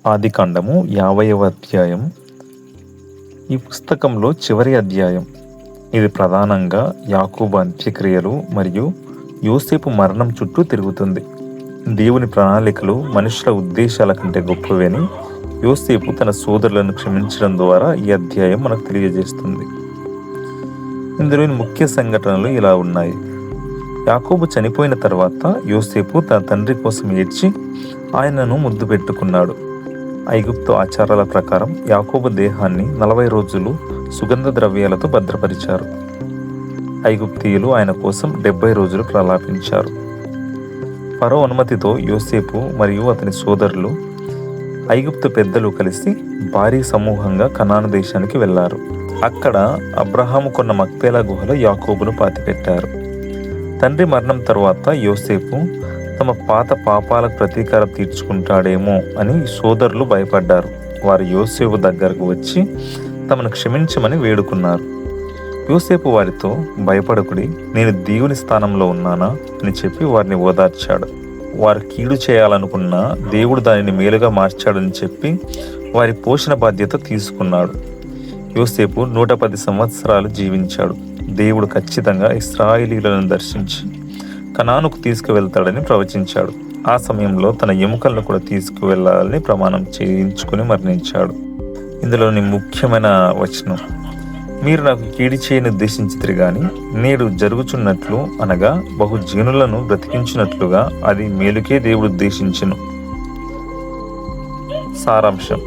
ఆదికాండము 50వ అధ్యాయం. ఈ పుస్తకంలో చివరి అధ్యాయం. ఇది ప్రధానంగా యాకోబు అంత్యక్రియలు మరియు యోసేపు మరణం చుట్టూ తిరుగుతుంది. దేవుని ప్రణాళికలు మనుషుల ఉద్దేశాల కంటే గొప్పవని యోసేపు తన సోదరులను క్షమించడం ద్వారా ఈ అధ్యాయం మనకు తెలియజేస్తుంది. ఇందులోని ముఖ్య సంఘటనలు ఇలా ఉన్నాయి. యాకోబు చనిపోయిన తర్వాత యోసేపు తన తండ్రి కోసం ఏడ్చి ఆయనను ముద్దు పెట్టుకున్నాడు. ఐగుప్తు ఆచారాల ప్రకారం యాకోబు దేహాన్ని 40 రోజులు సుగంధ ద్రవ్యాలతో భద్రపరిచారు. ఐగుప్తీయులు ఆయన కోసం 70 రోజులు ప్రలాపించారు. ఫరో అనుమతితో యోసేపు మరియు అతని సోదరులు ఐగుప్తు పెద్దలు కలిసి భారీ సమూహంగా కనాను దేశానికి వెళ్లారు. అక్కడ అబ్రహాము కొన్న మక్పేలా గుహలో యాకోబును పాతిపెట్టారు. తండ్రి మరణం తరువాత యోసేపు తమ పాత పాపాలకు ప్రతీకారం తీర్చుకుంటాడేమో అని సోదరులు భయపడ్డారు. వారు యోసేపు దగ్గరకు వచ్చి తమను క్షమించమని వేడుకున్నారు. యోసేపు వారితో, భయపడకుడి, నేను దేవుని స్థానంలో ఉన్నానా అని చెప్పి వారిని ఓదార్చాడు. వారు కీడు చేయాలనుకున్నా దేవుడు దానిని మేలుగా మార్చాడని చెప్పి వారి పోషణ బాధ్యత తీసుకున్నాడు. యోసేపు 110 సంవత్సరాలు జీవించాడు. దేవుడు ఖచ్చితంగా ఇశ్రాయేలీయులను దర్శించి కనానుకు తీసుకువెళ్తాడని ప్రవచించాడు. ఆ సమయంలో తన ఎముకలను కూడా తీసుకువెళ్లాలని ప్రమాణం చేయించుకుని మరణించాడు. ఇందులోని ముఖ్యమైన వచనం, మీరు నాకు కీడి చేయని ఉద్దేశించితిరి గాని నేడు జరుగుచున్నట్లు అనగా బహుజనులను బ్రతికించినట్లుగా అది మేలుకే దేవుడు ఉద్దేశించును. సారాంశం: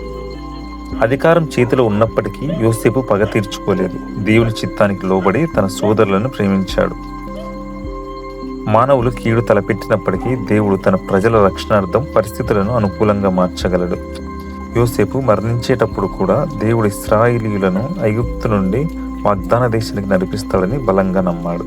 అధికారం చేతిలో ఉన్నప్పటికీ యోసేపు పగ తీర్చుకోలేదు. దేవుని చిత్తానికి లోబడి తన సోదరులను ప్రేమించాడు. మానవులు కీడు తలపెట్టినప్పటికీ దేవుడు తన ప్రజల రక్షణార్థం పరిస్థితులను అనుకూలంగా మార్చగలడు. యోసేపు మరణించేటప్పుడు కూడా దేవుడు ఇశ్రాయేలీయులను ఐగుప్తు నుండి వాగ్దాన దేశానికి నడిపిస్తాడని బలంగా నమ్మాడు.